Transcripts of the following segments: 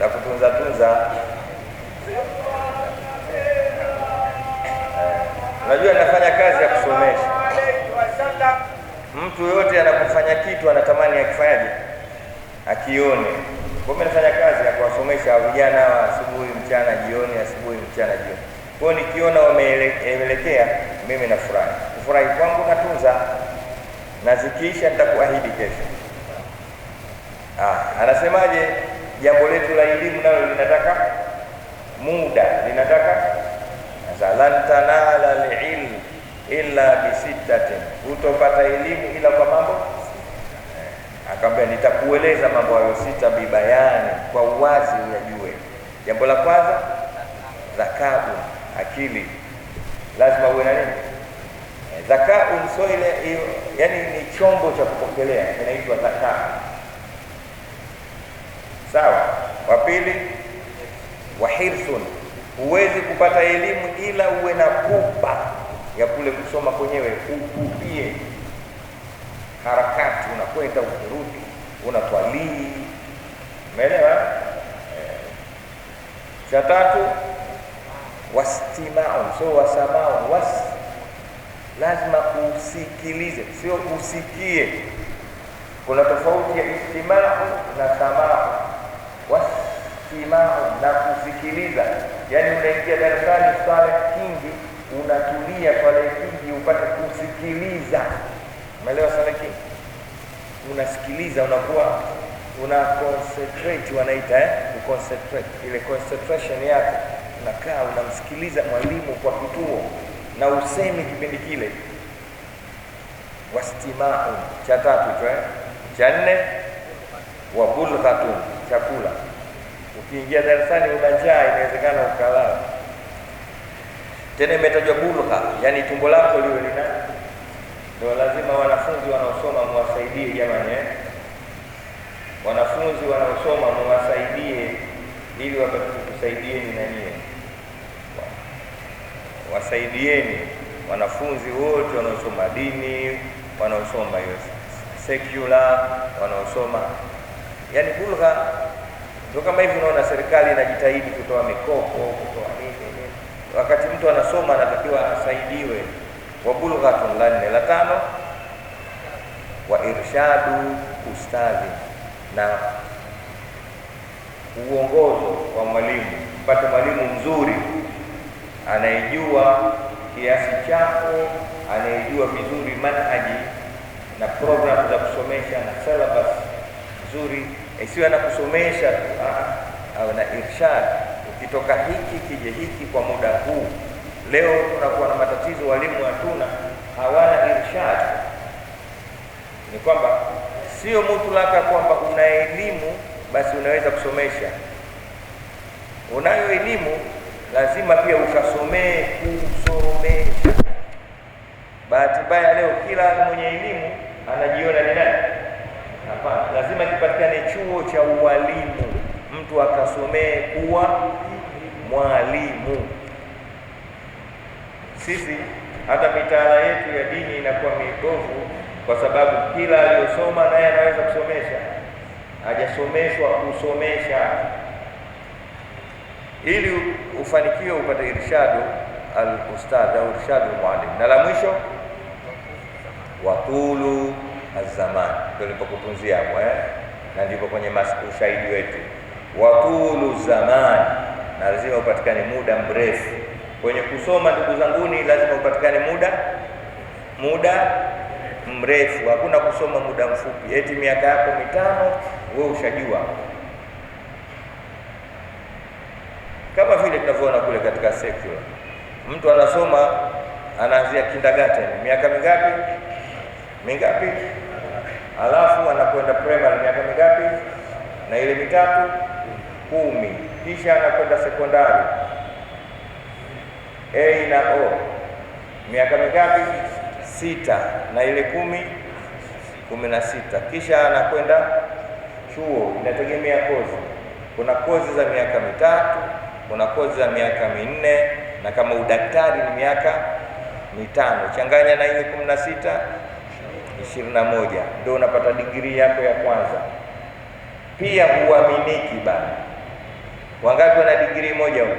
la kutunza. Unajua nafanya kazi ya kusomesha. Mtu yote anapofanya kitu anatamani akifanyaje? Akione. Kwa mimi nafanya kazi ya kuwasomesha vijana wa asubuhi, mchana, jioni, asubuhi, mchana, jioni. Kwa hiyo nikiona wameelekea, mimi nafurahi. Kufurahi kwangu natunza, na zikiisha nitakuahidi kesho. Anasemaje? Jambo letu la elimu nalo linataka muda, linataka lan tanala al-ilm illa bisittatin, utopata elimu ila kwa mambo. Akamwambia nitakueleza mambo hayo sita bibayani, kwa uwazi uyajue. Jambo la kwanza, zakau, akili. Lazima uwe na nini? Zakau sio ile, yani ni chombo cha kupokelea, inaitwa zakau. Sawa. Wa pili, wahirsun, huwezi kupata elimu ila uwe na pupa ya kule kusoma kwenyewe, ukupie harakati, unakwenda ukirudi, unatwalii. Umeelewa? Cha tatu, wastimau, so wasamau, lazima usikilize, sio usikie. Kuna tofauti ya istimau na samau. Wastimau na kusikiliza, yani unaingia darasani swala kingi, unatulia swala kingi upate kusikiliza. Umeelewa? Swala kingi unasikiliza, unakuwa una concentrate, wanaita concentrate, ile concentration yako, unakaa unamsikiliza mwalimu kwa kituo na usemi kipindi kile. Wastimau, cha tatu hicho. Cha nne, wa bulghatun, chakula. Ukiingia darasani una njaa, inawezekana ukalala. Tena imetajwa bulgha, yani tumbo lako liwe lina. Ndio lazima wanafunzi wanaosoma muwasaidie jamani, wanafunzi wanaosoma muwasaidie, ili wapate kusaidieni na nyinyi. Wasaidieni wanafunzi wote wanaosoma dini, wanaosoma secular, wanaosoma yani bulgha. Ndio kama hivi unaona serikali inajitahidi kutoa mikopo, kutoa nini. Wakati mtu anasoma anatakiwa asaidiwe. Wa bulghatun, la tano, wa irshadu ustadhi, na uongozo wa mwalimu. Pata mwalimu mzuri anayejua kiasi chako, anayejua vizuri manhaji na program za kusomesha na syllabus nzuri, isiwe anakusomesha au na irshad. Ukitoka hiki kije hiki kwa muda huu. Leo tunakuwa na matatizo, walimu hawana irshad. Ni kwamba sio mutlaka kwamba una elimu basi unaweza kusomesha. Unayo elimu, lazima pia ukasomee kusomesha. Bahati mbaya leo kila mwenye elimu anajiona ni nani? Hapana, lazima kipatikane chuo cha ualimu, mtu akasomee kuwa mwalimu. Sisi hata mitaala yetu ya dini inakuwa mibovu kwa sababu kila aliyosoma naye anaweza kusomesha, hajasomeshwa kusomesha. Ili ufanikiwe upate irshadu al-ustadh au irshadu al-muallim. Na la mwisho, watulu az-zaman, ndio nilipokutunzia hapo na ndipo kwenye ushahidi wetu. Watulu zaman, na lazima upatikane muda mrefu kwenye kusoma. Ndugu zanguni, lazima upatikane muda mrefu. Hakuna kusoma muda mfupi, eti miaka yako 5 wewe ushajua. Kama vile tunavyoona kule katika secular, mtu anasoma anaanzia kindergarten, miaka mingapi, alafu anakwenda primary miaka mingapi, na ile 3 10, kisha anakwenda sekondari A na O, miaka mingapi? 6, na ile 16, kisha anakwenda chuo. Inategemea kozi. Kuna kozi za miaka 3, kuna kozi za miaka 4, na kama udaktari ni miaka 5. Changanya na ile 16, 21, ndio unapata degree yako ya kwanza. Pia huaminiki bana, Wangapi wana degree moja huko?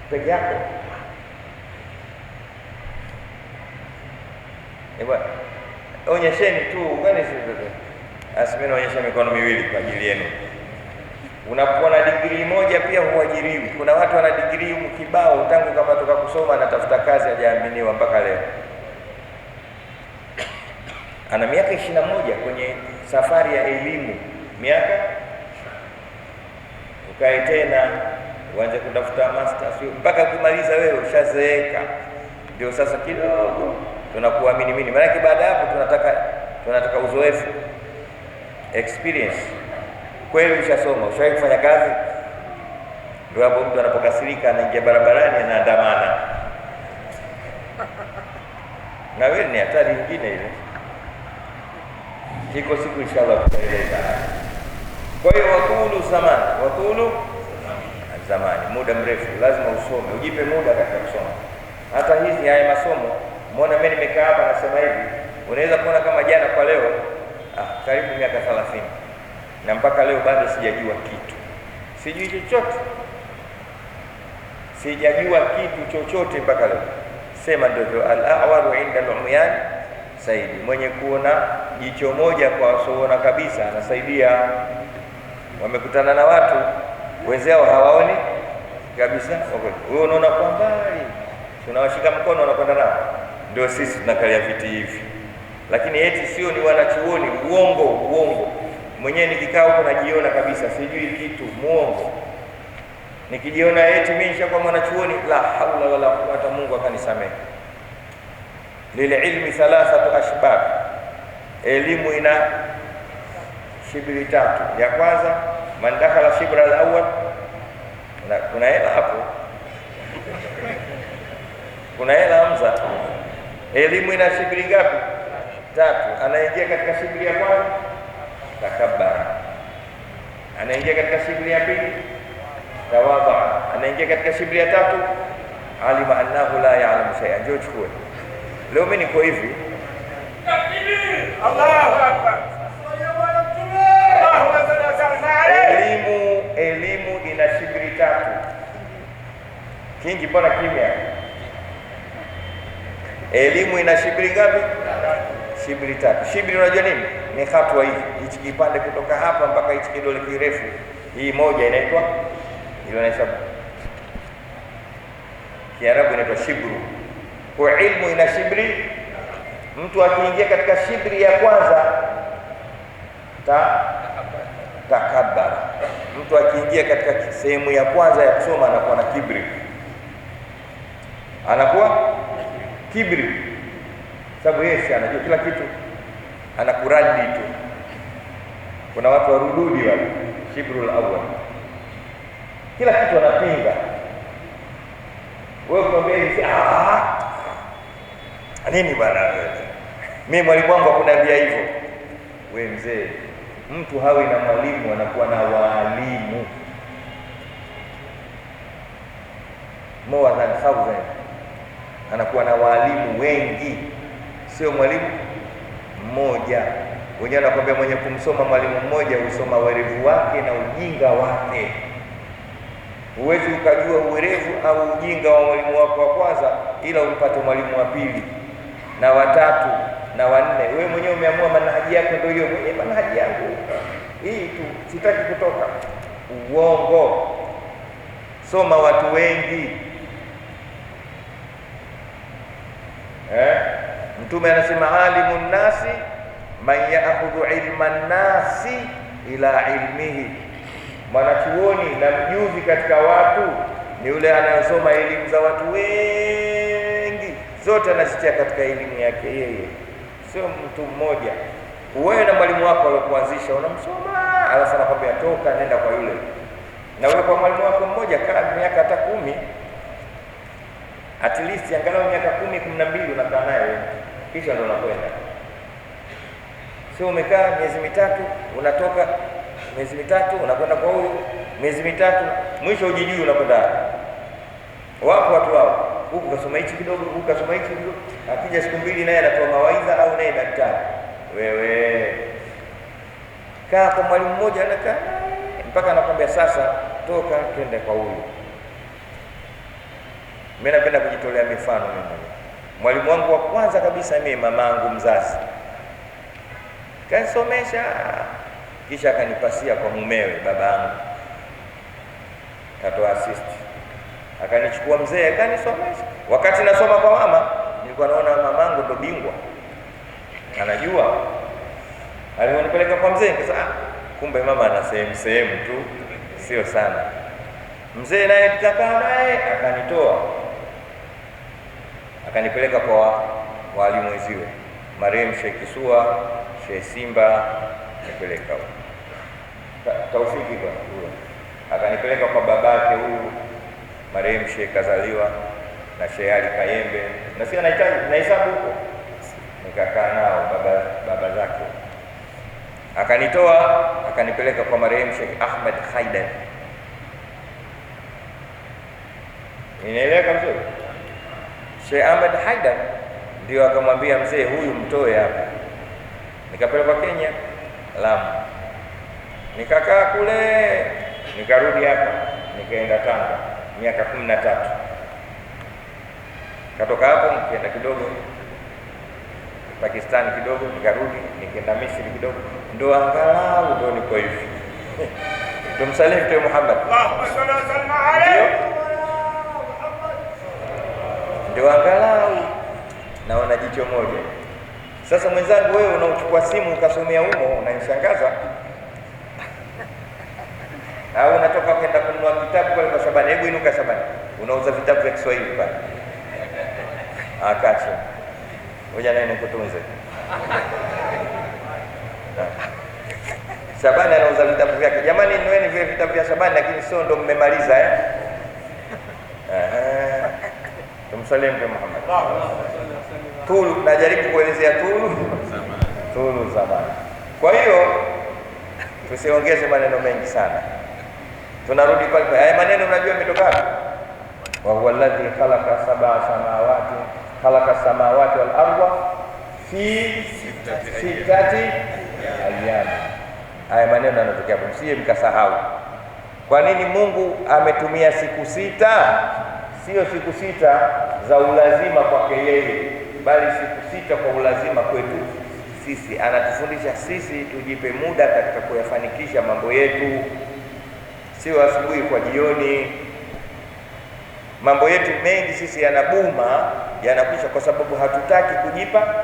Peke yako? Ewa, onyesheni tu, kwani mimi naonyesha mikono miwili kwa ajili yenu. Unapokuwa na degree moja pia huajiriwi. Kuna watu wana degree kibao tangu kama toka kusoma anatafuta kazi hajaaminiwa mpaka leo. Ana miaka 21 kwenye safari ya elimu. Miaka ukae tena uanze kutafuta masters mpaka kumaliza wewe ushazeeka. Ndio sasa kidogo tunakuamini mimi. Maana baada hapo tunataka uzoefu, experience. Kweli ushasoma, ushawahi kufanya kazi? Ndio hapo mtu anapokasirika anaingia barabarani anaandamana. Na wewe ni hatari nyingine ile. Iko siku inshallah tutaeleza. Kwa hiyo wakulu zamani, muda mrefu lazima usome, ujipe muda katika kusoma. Hata hizi haya masomo, muona mimi nimekaa hapa nasema hivi, unaweza kuona kama jana kwa leo karibu miaka 30 na mpaka leo bado sijajua kitu. Sijui chochote. Sijajua kitu chochote mpaka leo. Sema ndio al-a'waru 'inda al-umyan saidi. Mwenye kuona jicho moja kwa wasioona kabisa anasaidia. Wamekutana na watu wenzao hawaoni kabisa. Wewe unaona kwa mbali. Tunawashika mkono wanakwenda nao. Ndio sisi tunakalia viti hivi. Lakini eti sio ni wanachuoni, uongo. Mwenyewe nikikaa huko najiona kabisa sijui kitu, muongo. Nikijiona eti mimi nishakuwa mwanachuoni, la haula wala quwwata, Mungu akanisamehe. Lile ilmi 3 ashbab. Elimu ina shibri 3. Ya kwanza, man dakhala shibra al-awwal. Kuna hela hapo. Kuna hela Hamza. Elimu ina shibri ngapi? 3. Anaingia katika shibri ya kwanza, takabbara. Anaingia katika shibri ya pili, tawadha. Anaingia katika shibri ya 3, alima annahu la ya'lamu shay'an. Njoo chukue. Leo mimi niko hivi. Allahu Akbar. Elimu ina shibri 3. Kingi mbona kimya? Elimu ina shibri ngapi? Shibri 3. Shibri unajua nini? Ni hatua hivi. Hichi kipande kutoka hapa mpaka hichi kidole kirefu. Hii moja inaitwa Kiarabu inaitwa shibru. Kwa ilmu ina shibri. Mtu akiingia katika shibri ya kwanza takabbara. Mtu akiingia katika sehemu ya kwanza ya kusoma anakuwa na kibri. Anakuwa kibri. Sababu yeye anajua kila kitu, anakuradi tu. Kuna watu warududi wale, shibrul awwal. Kila kitu anapinga. Wewe ukamwambia hivi, nini bwana wewe? Mimi mwalimu wangu hakuniambia hivyo. Wewe mzee, mtu hawi na mwalimu, anakuwa na walimu. More than 1000. Anakuwa na walimu wengi. Sio mwalimu mmoja. Wenyewe anakuambia mwenye kumsoma mwalimu mmoja husoma werevu wake na ujinga wake. Huwezi ukajua uwerevu au ujinga wa mwalimu wako wa kwanza ila umpate mwalimu wa pili na watatu na wanne. Wewe mwenyewe umeamua manhaji yako ndio hiyo. Mwenye manhaji yangu hii tu, sitaki kutoka. Uongo. Soma watu wengi. Mtume anasema alimun nasi man ya'khudhu ilman nasi ila ilmihi. Mwanachuoni na mjuzi katika watu ni yule anayesoma elimu za watu wengi, zote anazitia katika elimu yake yeye, sio mtu mmoja. Wewe na mwalimu wako aliyokuanzisha unamsoma, alafu anakwambia toka nenda kwa yule. Na wewe kwa mwalimu wako mmoja kaa miaka hata 10, at least angalau miaka 10, 12 unakaa naye, kisha ndo unakwenda. Sio umekaa miezi mitatu, unatoka miezi mitatu unakwenda kwa huyu, miezi mitatu mwisho ujijui unakwenda. Wapo watu wao, huku kasoma hichi kidogo, huku kasoma hichi kidogo, akija siku mbili naye anatoa mawaidha au naye daktari. Wewe kaa kwa mwalimu mmoja, anakaa mpaka anakwambia sasa toka twende kwa huyu. Mimi napenda kujitolea mifano mimi. Mwalimu wangu wa kwanza kabisa mimi mamangu mzazi. Kanisomesha kisha akanipasia kwa mumewe babangu. Katoa assist. Akanichukua mzee akanisomesha. Wakati nasoma kwa mama nilikuwa naona mamangu ndo bingwa. Anajua. Alinipeleka kwa mzee kasa kumbe mama ana sehemu tu sio sana. Mzee naye tukakaa naye akanitoa. Akanipeleka kwa walimu wenziwe. Marehemu Sheikh Kisua, Sheikh Simba nipeleka huko. Taufiki kwa huyo. Akanipeleka kwa babake huyu marehemu Sheikh Kazaliwa na Sheikh Ali Kayembe. Na sio nahesabu huko. Nikakaa nao baba zake. Akanitoa akanipeleka kwa marehemu Sheikh Ahmed Haidar. Inaeleweka vizuri? Sheikh Ahmed Haidar ndio akamwambia mzee huyu mtoe hapa. Nikapelekwa Kenya, Lamu. Nikakaa kule, nikarudi hapa, nikaenda Tanga miaka 13. Katoka hapo nikaenda kidogo Pakistan kidogo, nikarudi, nikaenda Misri kidogo. Ndio angalau ndio niko hivi. Tumsalimu Mtume Muhammad. Allahumma salli wa sallim alayhi. Ndio angalau naona jicho moja. Sasa mwenzangu wewe unachukua simu ukasomea humo unanishangaza. Au unatoka kwenda kununua kitabu pale kwa Shabani. Hebu inuka Shabani. Unauza vitabu vya Kiswahili pale. Akache. Ngoja naye nikutunze. Shabani anauza vitabu vyake. Jamani nueni vile vitabu vya Shabani lakini sio ndo mmemaliza Tumsalimu Mtume Muhammad. Tulu najaribu kuelezea tulu zamani. Kwa hiyo tusiongeze maneno mengi sana. Tunarudi pale. Haya maneno unajua yametoka wapi? Wa huwa alladhi khalaqa sab'a samawati khalaqa samawati wal arda fi sittati ayyam. Haya maneno yanatokea hapo, msije mkasahau. Kwa nini Mungu ametumia siku 6? Sio siku 6 za ulazima kwake yeye, bali siku 6 kwa ulazima kwetu sisi. Anatufundisha sisi tujipe muda katika kuyafanikisha mambo yetu, sio asubuhi kwa jioni. Mambo yetu mengi sisi yanabuma, yanakwisha kwa sababu hatutaki kujipa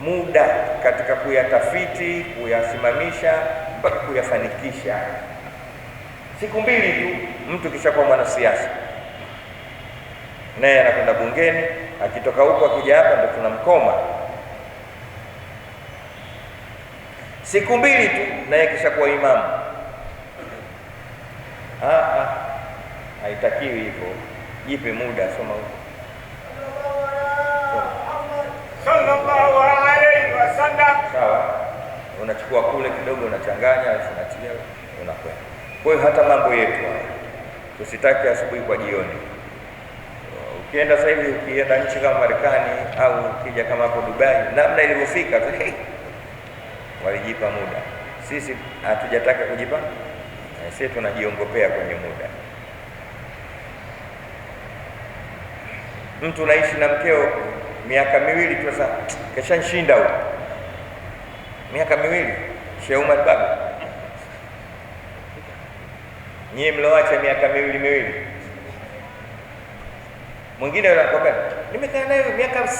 muda katika kuyatafiti, kuyasimamisha mpaka kuyafanikisha. Siku 2 tu mtu kisha kwa mwanasiasa, naye anakwenda bungeni, akitoka huko akija hapa ndio tunamkoma. Siku 2 tu naye kisha kuwa imamu. Haitakiwi hivyo. Jipe muda, soma huko. Sallallahu alayhi wasallam. Sawa. Unachukua kule kidogo unachanganya alafu unatia unakwenda. Kwa hiyo hata mambo yetu haya tusitaki asubuhi kwa jioni. Ukienda sasa hivi ukienda nchi kama Marekani au ukija kama hapo Dubai, namna ilivyofika walijipa muda. Sisi hatujataka kujipa. Sisi tunajiongopea kwenye muda. Mtu unaishi na mkeo miaka 2 tu sasa keshanshinda huko. Miaka 2 Sheikh Umar Babu. Nyie mloacha miaka 2. Mwingine anakwambia nimekaa naye miaka